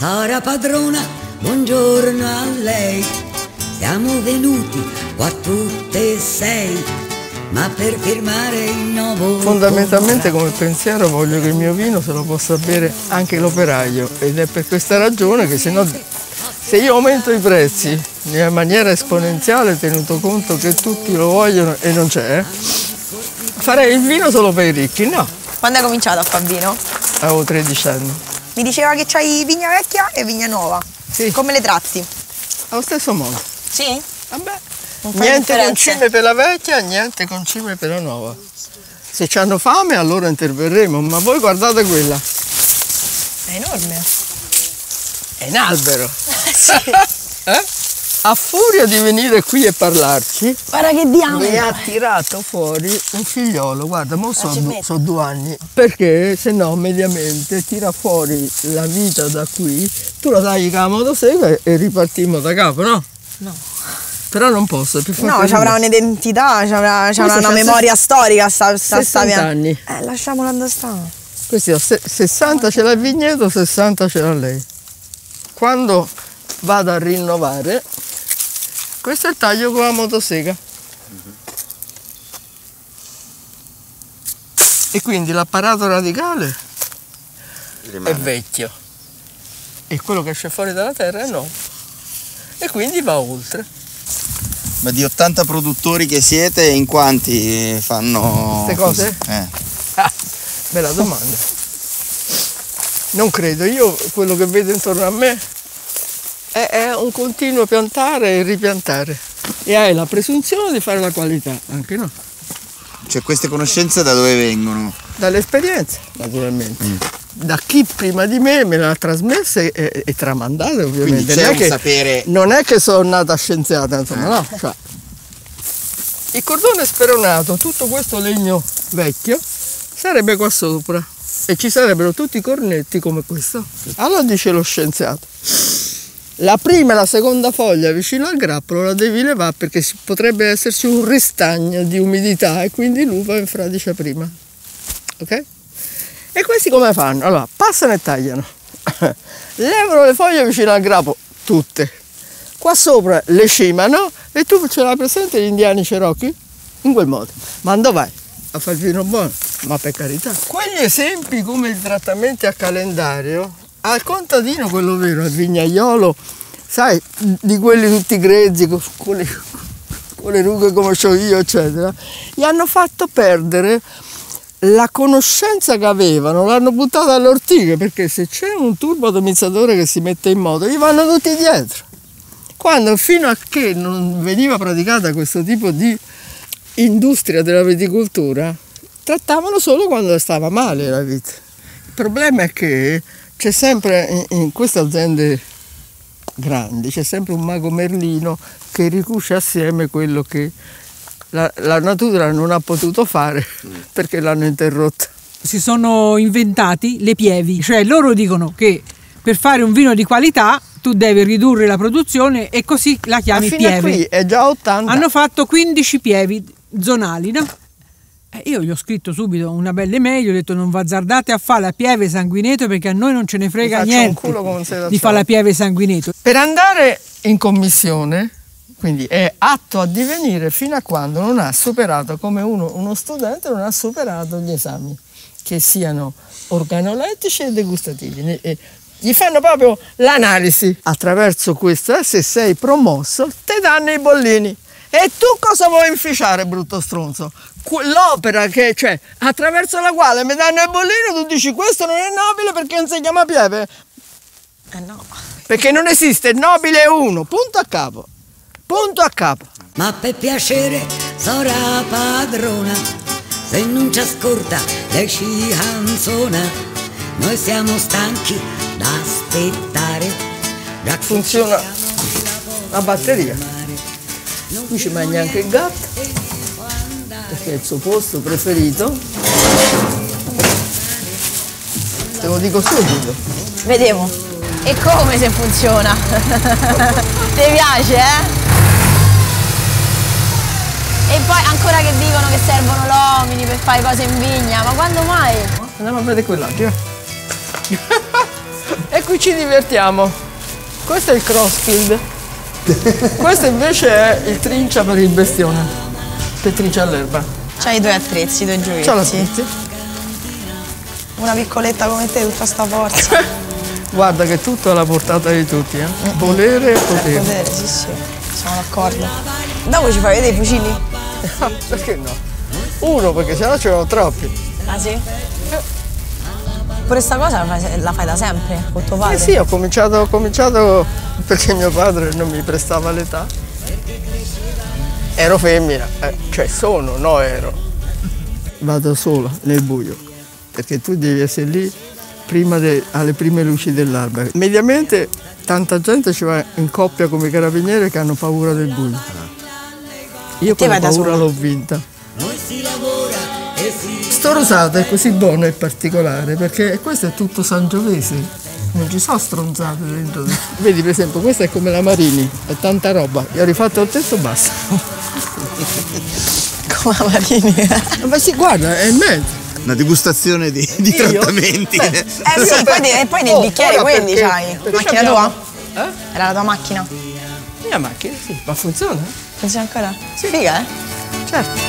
Cara padrona, buongiorno a lei. Siamo venuti qua tutte e sei, ma per firmare il nuovo Fondamentalmente contratto. come pensiero voglio che il mio vino se lo possa bere anche l'operaio, ed è per questa ragione che se io aumento i prezzi in maniera esponenziale, tenuto conto che tutti lo vogliono e non c'è, farei il vino solo per i ricchi. No, Quando hai cominciato a fare vino? avevo 13 anni. Mi diceva che c'hai vigna vecchia e vigna nuova. Sì, Come le tratti? allo stesso modo. Sì? Vabbè, Non fai niente differenze? concime per la vecchia, niente concime per la nuova. Se hanno fame allora interverremo, ma voi guardate quella, È enorme. è un albero. Sì. A furia di venire qui e parlarci, Guarda che mi diamine. ha tirato fuori un figliolo, guarda, mo ci metti? so 2 anni, perché se no mediamente tira fuori la vita da qui, tu la tagli con la motosega e ripartiamo da capo, no? No. Però non posso, più No, ci avrà un'identità, ci avrà una c'ha memoria storica. Sta 60 anni. Lasciamola andare stare. Questi 60 ce l'ha il vigneto, 60 ce l'ha lei. Quando vado a rinnovare, questo è il taglio con la motosega. E quindi l'apparato radicale è vecchio e quello che esce fuori dalla terra è nuovo. E quindi va oltre. Ma di 80 produttori che siete, in quanti fanno Queste cose? Ah, bella domanda. Non credo, io quello che vedo intorno a me è un continuo piantare e ripiantare. E hai la presunzione di fare la qualità, anche no? Cioè queste conoscenze da dove vengono? Dall'esperienza, naturalmente. Da chi prima di me l'ha trasmessa e tramandata, ovviamente. Quindi c'è un sapere. Non è che sono nata scienziata, insomma, no. Cioè, il cordone speronato, tutto questo legno vecchio, sarebbe qua sopra e ci sarebbero tutti i cornetti come questo. Allora dice lo scienziato, la prima e la seconda foglia vicino al grappolo la devi levare perché potrebbe esserci un ristagno di umidità e quindi l'uva infradicia prima. Ok? E questi come fanno? Allora, passano e tagliano. Levano le foglie vicino al grappolo, tutte. Qua sopra le cimano e tu ce l'hai presente gli indiani Cherokee? In quel modo. Ma dove vai? A fare il vino buono? Ma per carità. Quegli esempi come i trattamenti a calendario, al contadino, quello vero, al vignaiolo, sai, di quelli tutti grezzi, con le rughe come ho io, eccetera, gli hanno fatto perdere la conoscenza che avevano, l'hanno buttata alle ortiche, perché se c'è un turboatomizzatore che si mette in moto, gli vanno tutti dietro. Quando fino a che non veniva praticata questo tipo di industria della viticoltura, trattavano solo quando stava male la vita. Il problema è che c'è sempre in queste aziende grandi, c'è sempre un mago Merlino che ricuce assieme quello che la natura non ha potuto fare perché l'hanno interrotta. Si sono inventati le pievi, cioè loro dicono che per fare un vino di qualità tu devi ridurre la produzione e così la chiami Ma fino a pieve. qui è già 80. Hanno fatto 15 pievi zonali, no? Io gli ho scritto subito una bella email, gli ho detto non vi azzardate a fare la pieve sanguineto perché a noi non ce ne frega Mi faccio un niente culo come un sedazione. di fare la pieve sanguineto. Per andare in commissione, quindi è atto a divenire fino a quando non ha superato, come uno studente non ha superato gli esami, che siano organolettici e degustativi. Gli fanno proprio l'analisi. Attraverso questo, se sei promosso, ti danno i bollini. E tu cosa vuoi inficiare, brutto stronzo? L'opera che c'è, attraverso la quale mi danno il bollino, tu dici questo non è nobile perché non si chiama pieve? No. Perché non esiste nobile uno, punto a capo. Punto a capo. Ma per piacere, sora padrona, se non ci ascolta lei ci canzona, noi siamo stanchi da aspettare. Funziona la batteria. Qui ci mangia anche il gatto, perché è il suo posto preferito. Te lo dico subito. Vediamo. E come se funziona? Ti piace, eh? E poi ancora che dicono che servono l'omini per fare cose in vigna, ma quando mai? Andiamo a vedere quell'altro. E qui ci divertiamo. Questo è il crossfield. Questo invece è il trincia per il bestione. Per trincia all'erba. C'hai i tuoi attrezzi, i tuoi Ciao la giochetti. tutti. Una piccoletta come te, tutta sta forza. Guarda che è tutto alla portata di tutti, eh. Volere e Per potere. potere, sì, sì. Sono d'accordo. Dopo ci fai vedere i fucili? Perché no? Uno, perché sennò c'erano troppi. Ah sì? Pure sta cosa la fai da sempre, con tuo padre? Sì, ho cominciato perché mio padre non mi prestava l'età. Ero femmina, cioè sono, no ero. Vado sola nel buio, perché tu devi essere lì alle prime luci dell'alba. Mediamente tanta gente ci va in coppia come carabinieri che hanno paura del buio. Io quella paura l'ho vinta. Sto rosato è così buono e particolare perché questo è tutto sangiovese, non ci sono stronzate dentro. Vedi per esempio questa è come la Marini, è tanta roba, io ho rifatto il testo, basta. Come la Marini. Ma sì, guarda, è in mezzo. Una degustazione di trattamenti. Sì, poi nel bicchiere quelli perché- c'hai. perché Macchina abbiamo- tua? Era la tua macchina? Mia macchina, sì, ma funziona? Funziona ancora? Sì. Figa, eh? Certo.